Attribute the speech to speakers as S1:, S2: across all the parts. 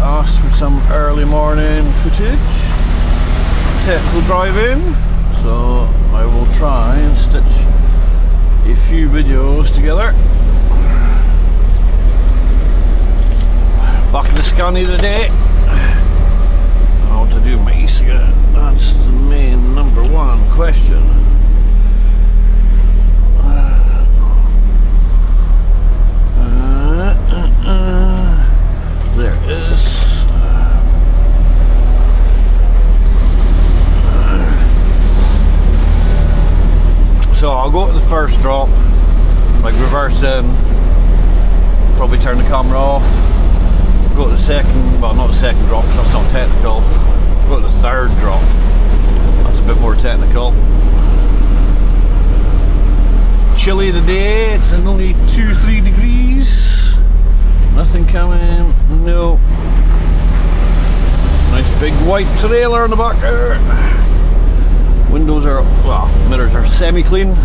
S1: asked for some early morning footage, technical driving, so I will try and stitch a few videos together. Back in the Scania today. How to do my e-cigarette? That's the main number one question. There is. So I'll go to the first drop, like reverse in, probably turn the camera off, go to the second, well not the second drop because that's not technical, go to the third drop, that's a bit more technical. Chilly today, it's only 2-3 degrees. Nothing coming, no. Nice big white trailer in the back there. Windows are, well, mirrors are semi-clean. In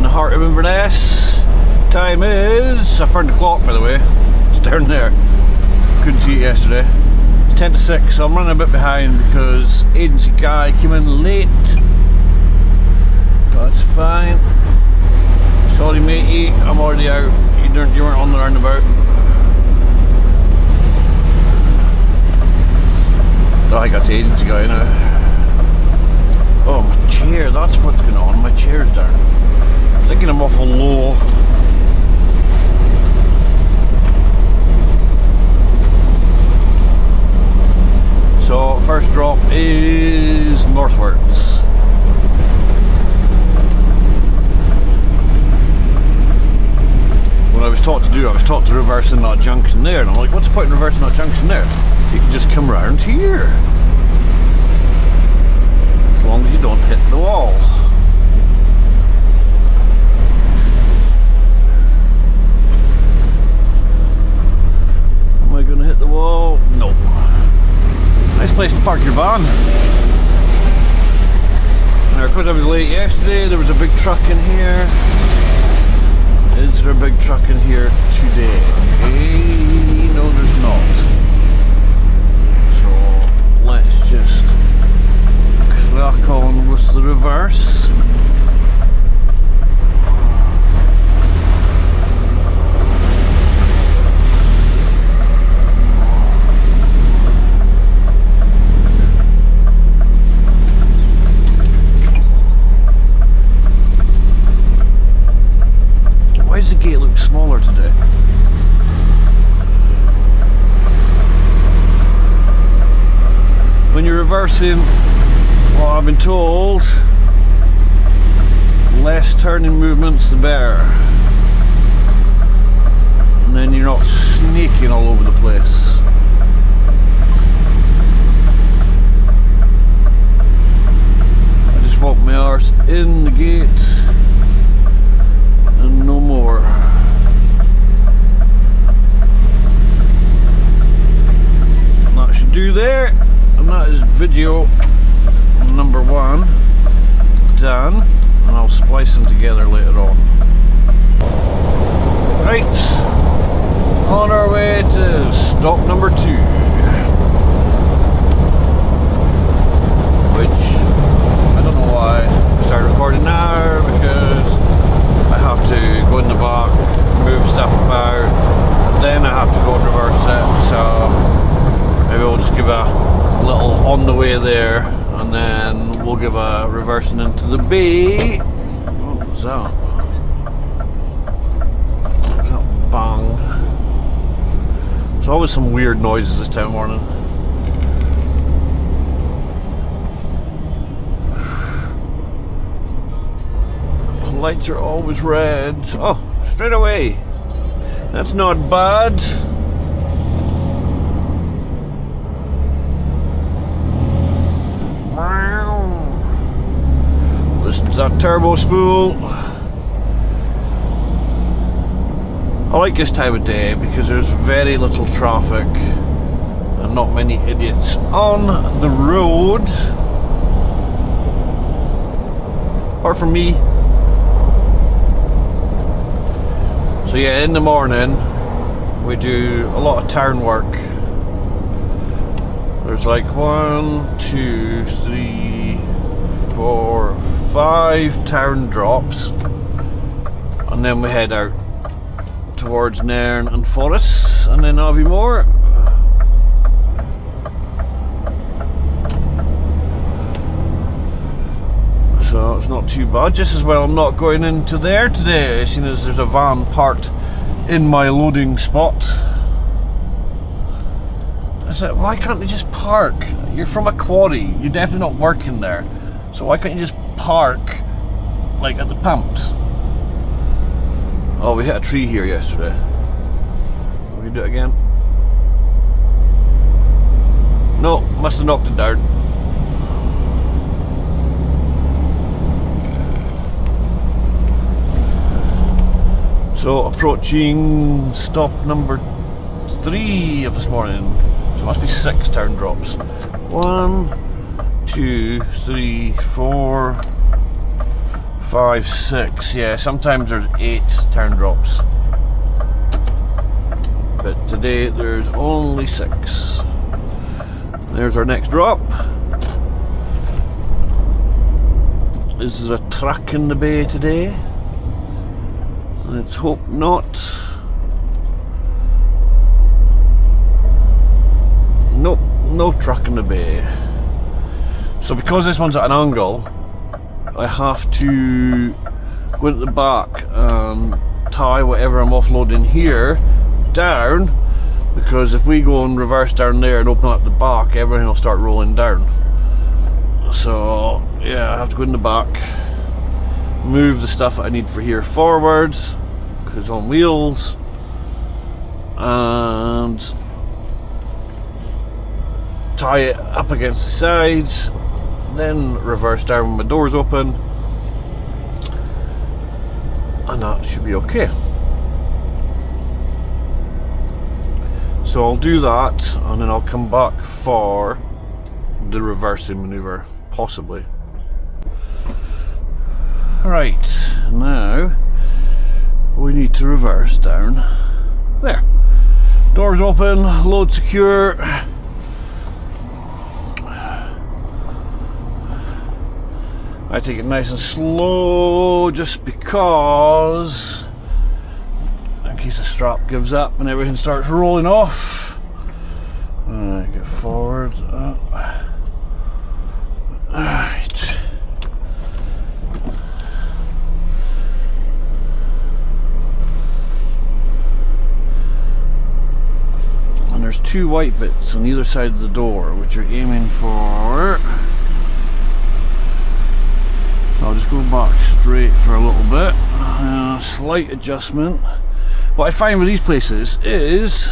S1: the heart of Inverness. Time is, I found the clock by the way, it's down there. Couldn't see it yesterday. It's 10 to 6, so I'm running a bit behind because agency guy came in late. That's fine. Sorry matey, I'm already out. You weren't on the roundabout. I got the agency guy now. Oh, my chair, that's what's going on. My chair's down. I'm thinking I'm awful low. So, first drop is northwards. What I was taught to do, I was taught to reverse in that junction there, and I'm like, what's the point in reversing that junction there? You can just come around here. As long as you don't hit the wall. Am I going to hit the wall? No. Nice place to park your van. Now, because I was late yesterday, there was a big truck in here. Is there a big truck in here today? No, there's not. So let's just crack on with the reverse. Why does the gate look smaller today? When you're reversing, well, I've been told, less turning movements the better. And then you're not snaking all over the place. I just walked my arse in the gate. And no more. And that should do there. And that is video number one done. And I'll splice them together later on. Right. On our way to stop number 2. Which, I don't know why I started recording now, because I have to go in the back, move stuff about, then I have to go and reverse it, so maybe we'll just give a little on the way there, and then we'll give a reversing into the bay. What was that? What was that bang? There's always some weird noises this time of morning. Lights are always red. Oh, straight away. That's not bad. Listen to that turbo spool. I like this time of day because there's very little traffic and not many idiots on the road. Apart from me. So yeah, in the morning we do a lot of town work. There's like 1, 2, 3, 4, 5 town drops, and then we head out towards Nairn and Forres, and then Aviemore. So it's not too bad. Just as well I'm not going into there today, seeing as there's a van parked in my loading spot. I said, why can't they just park? You're from a quarry, you're definitely not working there, so why can't you just park like at the pumps? Oh, we hit a tree here yesterday. Will we do it again? No, must have knocked it down. So approaching stop number 3 of this morning. So it must be 6 town drops. 1, 2, 3, 4, 5, 6. Yeah, sometimes there's 8 town drops, but today there's only 6. There's our next drop. Is there a truck in the bay today? Let's hope not. Nope, no truck in the bay. So because this one's at an angle, I have to go at the back and tie whatever I'm offloading here down, because if we go and reverse down there and open up the back, everything will start rolling down. So yeah, I have to go in the back, move the stuff that I need for here forwards, because it's on wheels, and tie it up against the sides, then reverse down when my door's open, and that should be okay. So I'll do that, and then I'll come back for the reversing manoeuvre, possibly. Right, now we need to reverse down there. Doors open, load secure. I take it nice and slow just because, in case the strap gives up and everything starts rolling off. Get forward. Alright. And there's 2 white bits on either side of the door, which you're aiming for. So I'll just go back straight for a little bit. Slight adjustment. What I find with these places is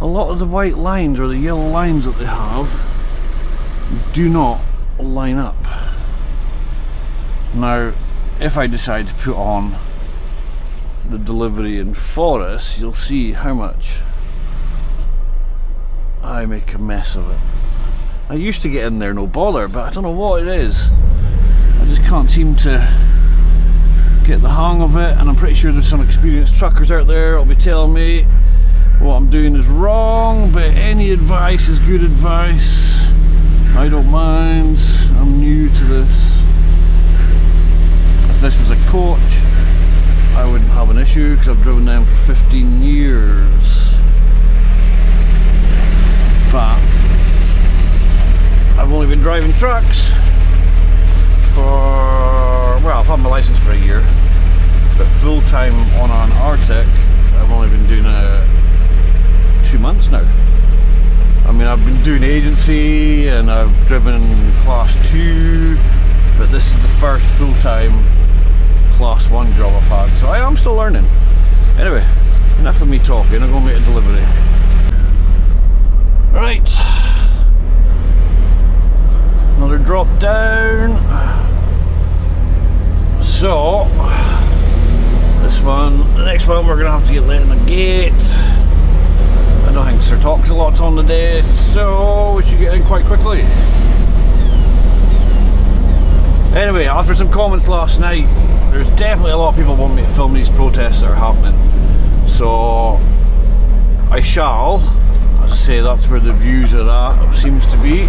S1: a lot of the white lines or the yellow lines that they have do not line up. Now, if I decide to put on the delivery in Forres, you'll see how much I make a mess of it. I used to get in there no bother, but I don't know what it is. I just can't seem to get the hang of it, and I'm pretty sure there's some experienced truckers out there that'll be telling me what I'm doing is wrong, but any advice is good advice. I don't mind, I'm new to this. If this was a coach, I wouldn't have an issue because I've driven them for 15 years. But I've only been driving trucks for, well, I've had my license for a year, but full time on an Arctic, I've only been doing it 2 months now. I mean, I've been doing agency and I've driven class 2, but this is the first full time class 1 job I've had, so I am still learning. Anyway, enough of me talking, I'm going to make a delivery. Right, another drop down. So this one, the next one, we're gonna have to get let in the gate. I don't think Sir Talks a lot's on the day, so we should get in quite quickly. Anyway, after some comments last night there's definitely a lot of people want me to film these protests that are happening, so I shall. As I say, that's where the views are at, it seems to be.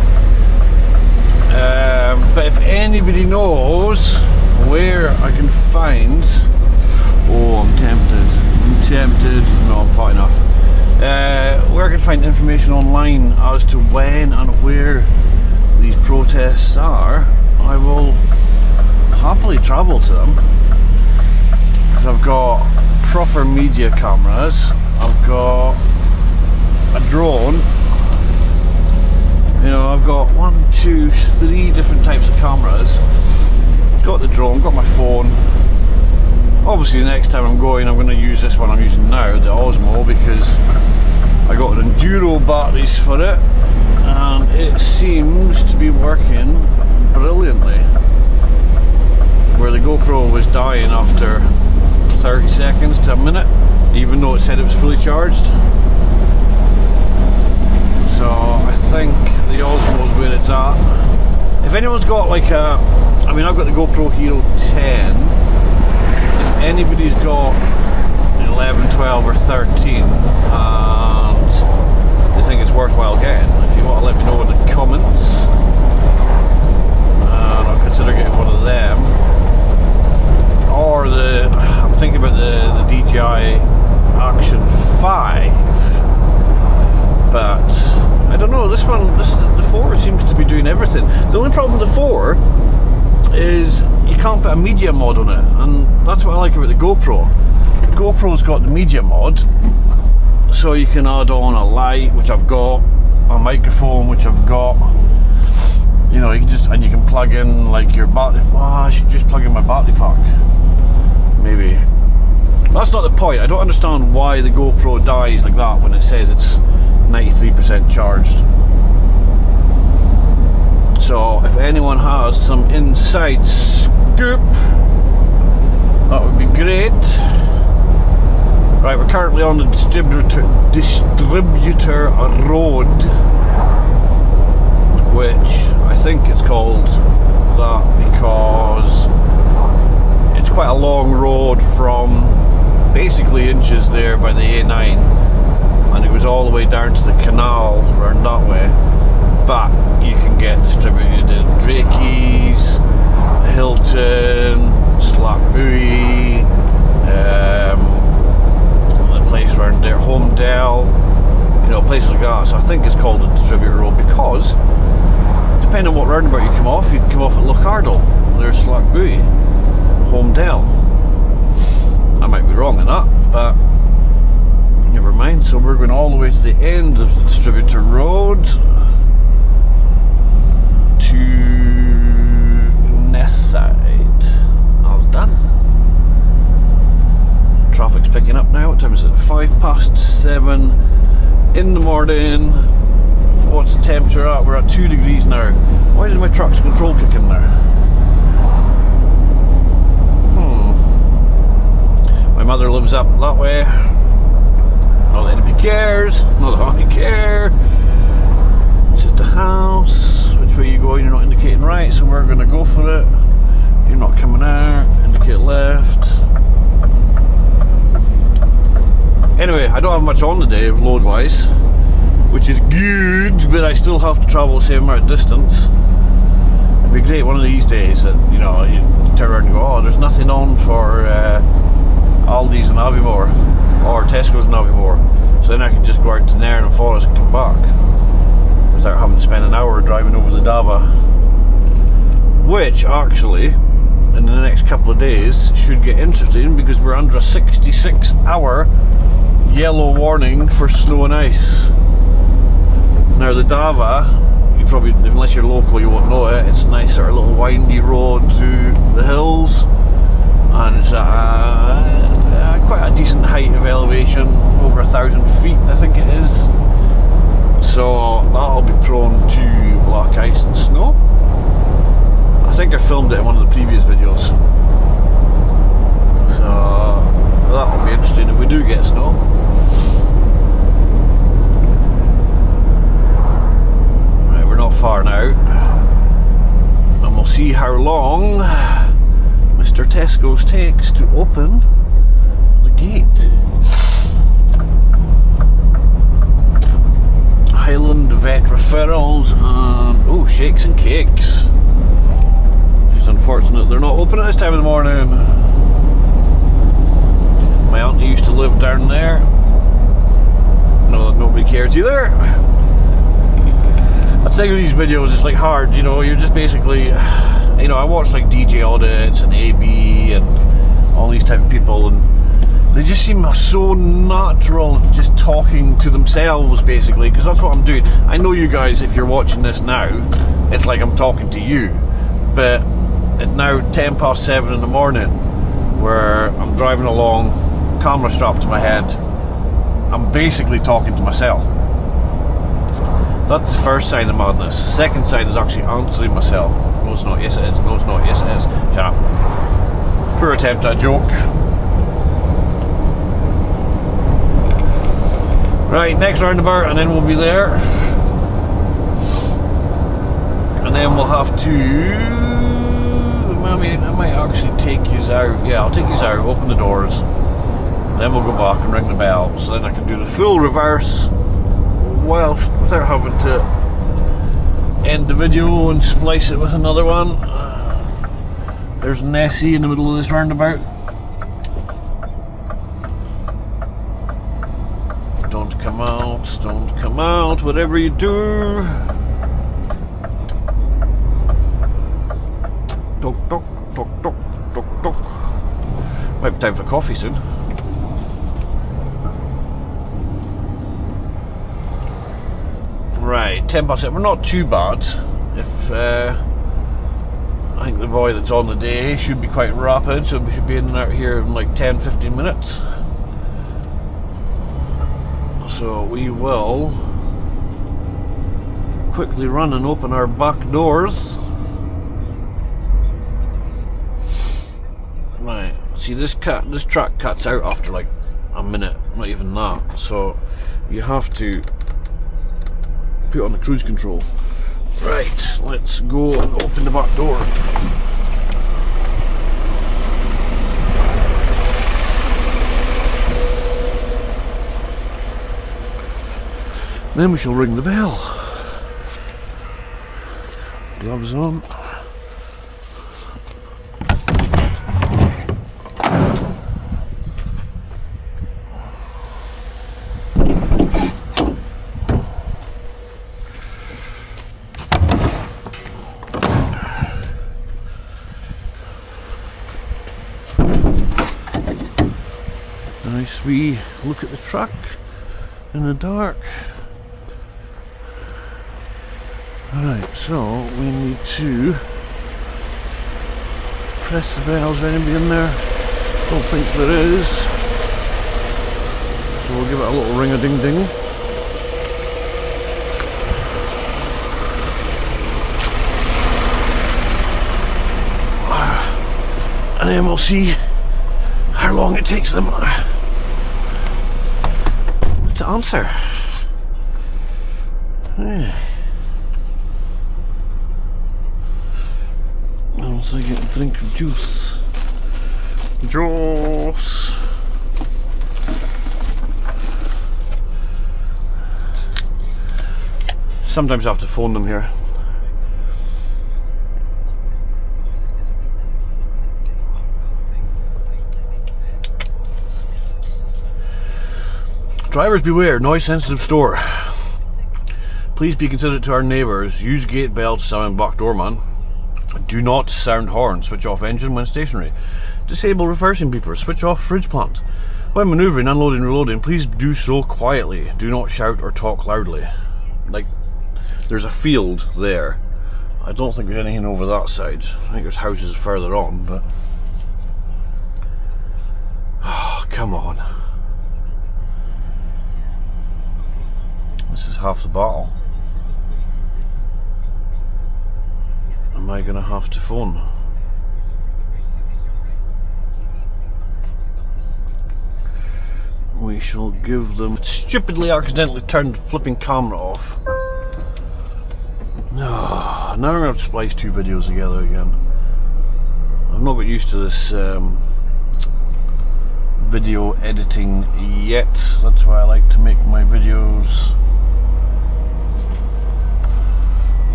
S1: But if anybody knows where I can find, oh, I'm tempted, no, I'm fat enough, where I can find information online as to when and where these protests are, I will happily travel to them, because I've got proper media cameras, I've got a drone, you know, I've got 1, 2, 3 different types of cameras, got the drone, got my phone. Obviously the next time I'm going I'm going to use this one I'm using now, the Osmo, because I got an enduro batteries for it and it seems to be working brilliantly, where the GoPro was dying after 30 seconds to a minute, even though it said it was fully charged. So I think the Osmo is where it's at. If anyone's got like a, I mean I've got the GoPro Hero 10, if anybody's got 11, 12 or 13 and they think it's worthwhile getting, if you want to let me know in the comments, and I'll consider getting one of them. Or I'm thinking about the DJI Action 5, but I don't know, the 4 seems to be doing everything. The only problem with the 4 is you can't put a media mod on it, and that's what I like about the GoPro. The GoPro's got the media mod, so you can add on a light, which I've got, a microphone, which I've got, you know, you can plug in like your battery. Well, I should just plug in my battery pack, maybe. That's not the point. I don't understand why the GoPro dies like that when it says it's 93% charged. So if anyone has some inside scoop, that would be great. Right, we're currently on the distributor road, which I think it's called that because it's quite a long road from basically Inches there by the A9, and it goes all the way down to the canal around that way. But you can get distributed in Drakey's, Hilton, Slack Buoy, the place around there, Homedale, you know, places like that. So I think it's called a distributor road because depending on what roundabout you can come off at Lochardle. There's Slack Buoy, Homedale. I might be wrong in that, but never mind. So we're going all the way to the end of the distributor road to Ness side. All's done. Traffic's picking up now. What time is it? 7:05 in the morning. What's the temperature at? We're at 2 degrees now. Why did my truck's control kick in there? My mother lives up that way. Not that anybody cares. Not that I care. It's just a house. Which way are you going? You're not indicating right, so we're going to go for it. You're not coming out. Indicate left. Anyway, I don't have much on today, load-wise, which is good, but I still have to travel the same amount of distance. It'd be great one of these days that, you know, you turn around and go, oh, there's nothing on for Aldi's and Aviemore, or Tesco's and Aviemore, so then I can just go out to Nairn and Forest and come back without having to spend an hour driving over the Dava, which actually in the next couple of days should get interesting because we're under a 66-hour yellow warning for snow and ice. Now the Dava, you probably, unless you're local, you won't know it. It's a nice sort of little windy road through the hills, and it's quite a decent height of elevation, over 1,000 feet I think it is, so that'll be prone to black ice and snow. I think I filmed it in one of the previous videos, so that'll be interesting if we do get snow. Not far now, and we'll see how long Mr. Tesco's takes to open the gate. Highland Vet Referrals and oh, Shakes and Cakes. It's unfortunate they're not open at this time of the morning. My auntie used to live down there. No, nobody cares either. I'd say with these videos it's like hard, you know, you're just basically, you know, I watch like DJ Audits and AB and all these type of people, and they just seem so natural, just talking to themselves basically, because that's what I'm doing. I know you guys, if you're watching this now, it's like I'm talking to you, but it's now 7:10 in the morning where I'm driving along, camera strapped to my head, I'm basically talking to myself. That's the first sign of madness. Second sign is actually answering myself. No it's not, yes it is, no it's not, yes it is. Shut up. Poor attempt at a joke. Right, next roundabout and then we'll be there. And then we'll have to... I might actually take yous out. Yeah, I'll take yous out, open the doors. Then we'll go back and ring the bell. So then I can do the full reverse whilst without having to end the video and splice it with another one. There's Nessie in the middle of this roundabout. Don't come out, whatever you do. Toc, toc, toc, toc, toc, toc. Might be time for coffee soon. Right, 7:10. We're not too bad. If I think the boy that's on the day should be quite rapid, so we should be in and out here in like 10-15 minutes. So we will quickly run and open our back doors. Right, see this track cuts out after like a minute, not even that. So you have to put on the cruise control. Right, let's go and open the back door. Then we shall ring the bell. Gloves on. Nice wee look at the truck in the dark. Alright, so we need to press the bell. Is there anybody in there? Don't think there is. So we'll give it a little ring-a-ding-ding. And then we'll see how long it takes them to answer. Yeah. Once I get a drink of juice. Juice! Sometimes I have to phone them here. Drivers beware, noise sensitive store. Please be considerate to our neighbours. Use gate bell to summon back doorman. Do not sound horn. Switch off engine when stationary. Disable reversing beeper. Switch off fridge plant. When manoeuvring, unloading, reloading, please do so quietly. Do not shout or talk loudly. Like, there's a field there. I don't think there's anything over that side. I think there's houses further on, but... Oh, come on. This is half the battle. Am I going to have to phone? We shall give them... Stupidly accidentally turned the flipping camera off. No, now I'm going to have to splice two videos together again. I've not got used to this video editing yet. That's why I like to make my videos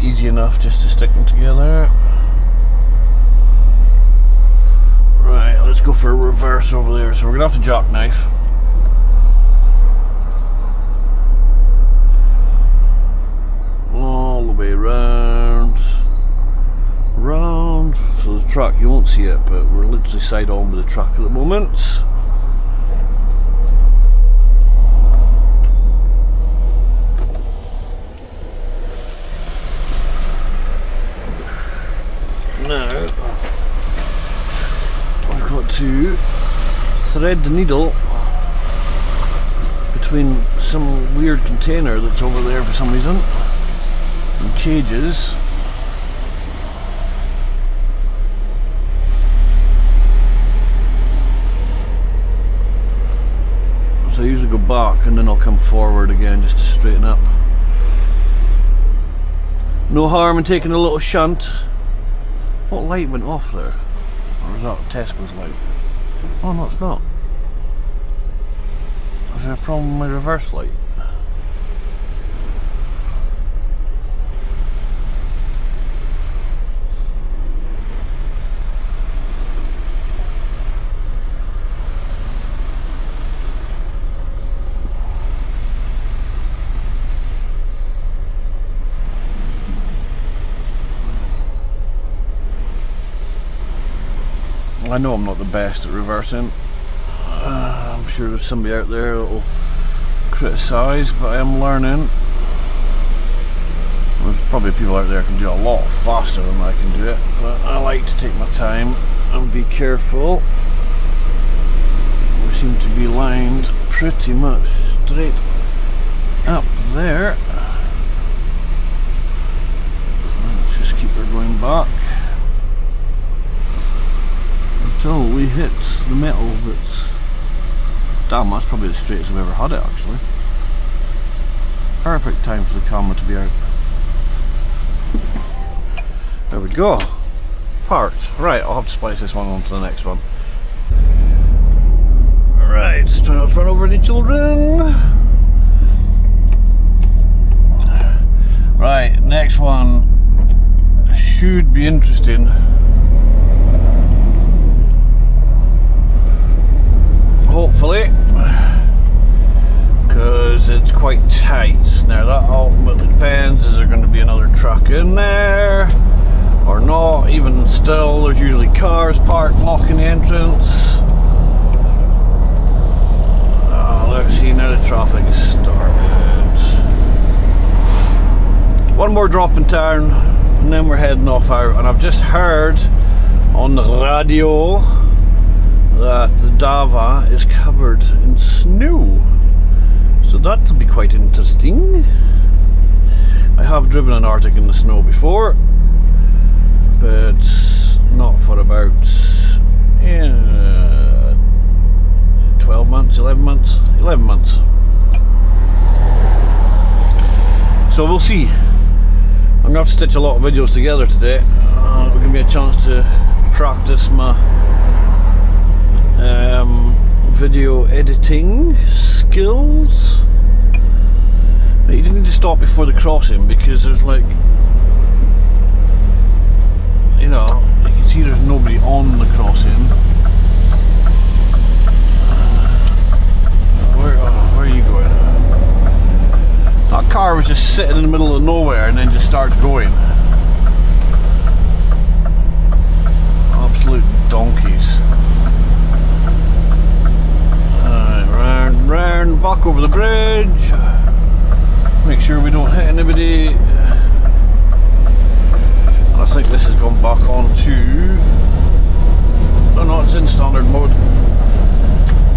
S1: easy enough just to stick them together. Right, let's go for a reverse over there. So we're gonna have to jackknife. All the way round. So the truck, you won't see it, but we're literally side on with the truck at the moment. Now I've got to thread the needle between some weird container that's over there for some reason, and cages. So I usually go back and then I'll come forward again just to straighten up. No harm in taking a little shunt. What light went off there? Or was that Tesco's light? Oh no, it's not. Is there a problem with my reverse light? I know I'm not the best at reversing. I'm sure there's somebody out there that will criticise, but I am learning. There's probably people out there who can do it a lot faster than I can do it, but I like to take my time and be careful. We seem to be lined pretty much straight up there. Let's just keep her going back until we hit the metal that's... Damn, that's probably the straightest I've ever had it actually. Perfect time for the camera to be out. There we go. Parked. Right, I'll have to splice this one onto the next one. Right, let's try not to run over any children. Right, next one should be interesting. Hopefully, because it's quite tight. Now that ultimately depends, is there going to be another truck in there or not? Even still, there's usually cars parked blocking the entrance. Let's see, now the traffic is started. One more drop in town and then we're heading off out, and I've just heard on the radio that the Dava is covered in snow, so that'll be quite interesting. I have driven an Arctic in the snow before, but not for about 12 months, 11 months, 11 months. So we'll see. I'm gonna have to stitch a lot of videos together today. It'll give me a chance to practice my video editing skills. But you didn't need to stop before the crossing because there's like, you know, you can see there's nobody on the crossing. Where are you going? That car was just sitting in the middle of nowhere and then just starts going. Absolute donkeys. Round, back over the bridge. Make sure we don't hit anybody. And I think this has gone back on to... Oh no, it's in standard mode.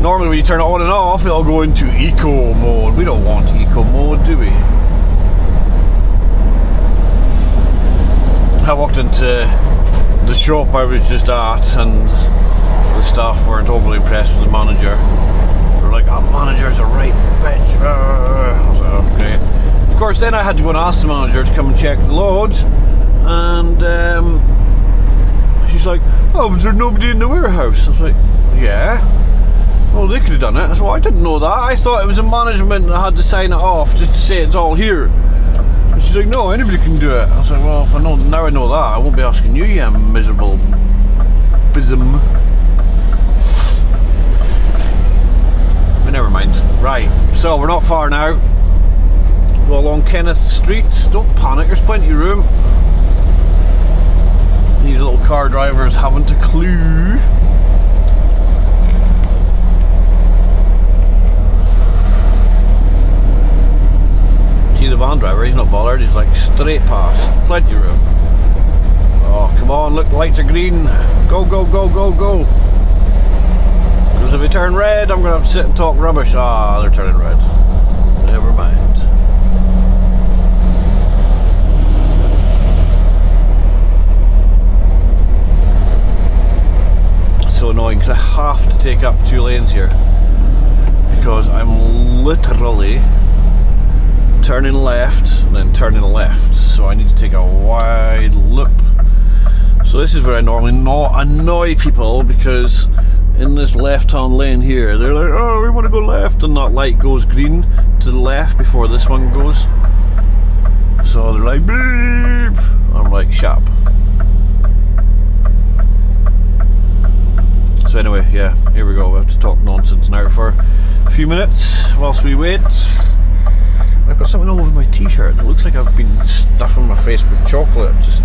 S1: Normally when you turn it on and off, it'll go into eco mode. We don't want eco mode, do we? I walked into the shop I was just at and the staff weren't overly impressed with the manager. Like, our manager's a right bitch. I was like, okay. Of course, then I had to go and ask the manager to come and check the loads, and she's like, oh, was there nobody in the warehouse? I was like, yeah. Well, they could have done it. I said, well, I didn't know that. I thought it was a management that had to sign it off just to say it's all here. And she's like, no, anybody can do it. I was like, well, if I know, now I know that, I won't be asking you, you miserable bism. But never mind. Right, so we're not far now. Go along Kenneth Street. Don't panic, there's plenty of room. These little car drivers haven't a clue. See the van driver, he's not bothered, he's like straight past. Plenty of room. Oh, come on, look, lights are green. Go, go, go, go, go. Because if they turn red, I'm going to have to sit and talk rubbish. Ah, they're turning red. Never mind. So annoying because I have to take up 2 lanes here because I'm literally turning left and then turning left, so I need to take a wide loop. So this is where I normally not annoy people, because in this left hand lane here they're like, oh, we want to go left, and that light goes green to the left before this one goes, so they're like beep. I'm like, shut up. So anyway, yeah, here we go. We have to talk nonsense now for a few minutes whilst we wait. I've got something all over my t-shirt. It looks like I've been stuffing my face with chocolate. Just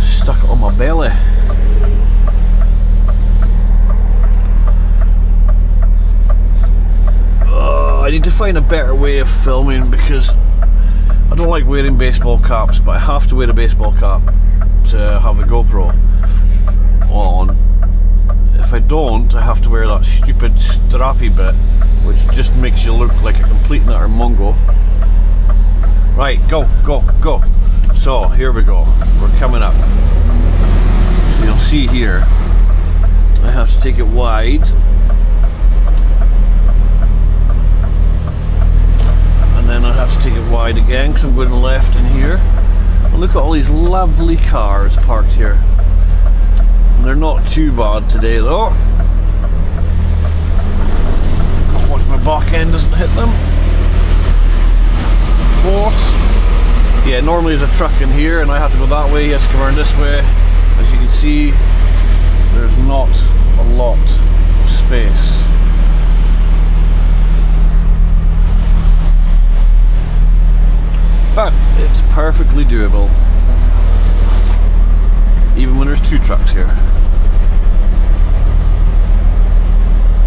S1: stuck it on my belly. I need to find a better way of filming because I don't like wearing baseball caps, but I have to wear a baseball cap to have a GoPro on. If I don't, I have to wear that stupid strappy bit, which just makes you look like a complete and utter mongo. Right, go, go, go. So, here we go. We're coming up. So you'll see here, I have to take it wide. And then I have to take it wide again, because I'm going left in here. And look at all these lovely cars parked here. They're not too bad today though. Gotta watch my back end doesn't hit them. Of course. Yeah, normally there's a truck in here and I have to go that way, he has to come around this way. As you can see, there's not a lot of space. But it's perfectly doable. Even when there's 2 trucks here.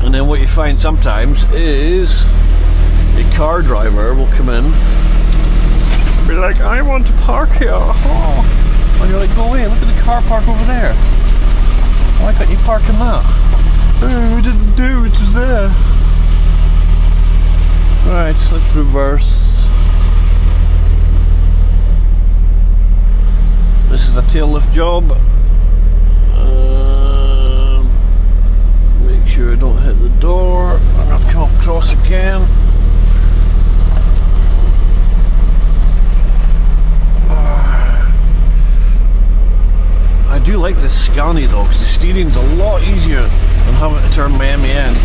S1: And then what you find sometimes is a car driver will come in and be like, I want to park here. Oh. And you're like, go away, look at the car park over there. Why can't you park in that? Oh, we didn't do, it was there. Right, let's reverse. This is a tail lift job. Make sure I don't hit the door. I'm going to have to come across again. I do like this Scania though, because the steering's a lot easier than having to turn my MEN.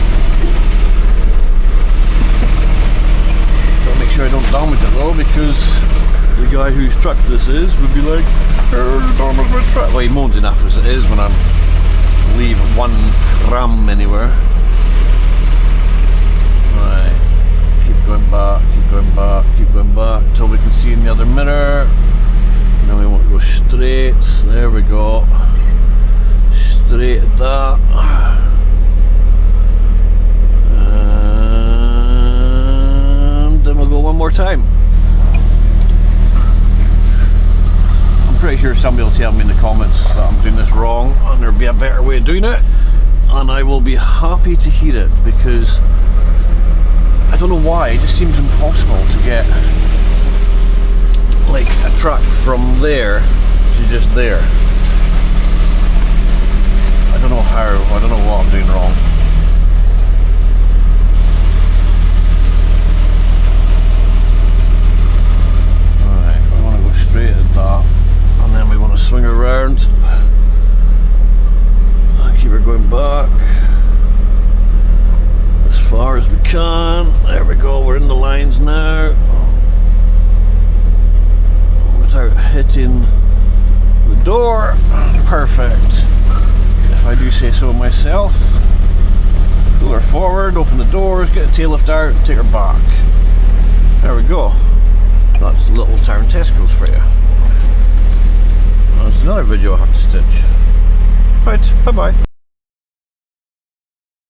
S1: Gotta make sure I don't damage it though, because the guy whose truck this is would be like, oh, damage my truck. Well, he moans enough as it is when I leave one crumb anywhere. Right, keep going back, keep going back, keep going back until we can see in the other mirror. And then we want to go straight. There we go. Straight at that. And then we'll go one more time. Pretty sure somebody will tell me in the comments that I'm doing this wrong and there'll be a better way of doing it, and I will be happy to hear it, because I don't know why, it just seems impossible to get like a truck from there to just there. I don't know how, I don't know what I'm doing wrong. Alright, I want to go straight at that. And then we want to swing around back as far as we can. There we go, we're in the lines now without hitting the door. Perfect, if I do say so myself. Pull her forward, open the doors, get the tail lift out, take her back. There we go. That's Little Town Tesco's for you. That's another video I have to stitch. Right, bye bye.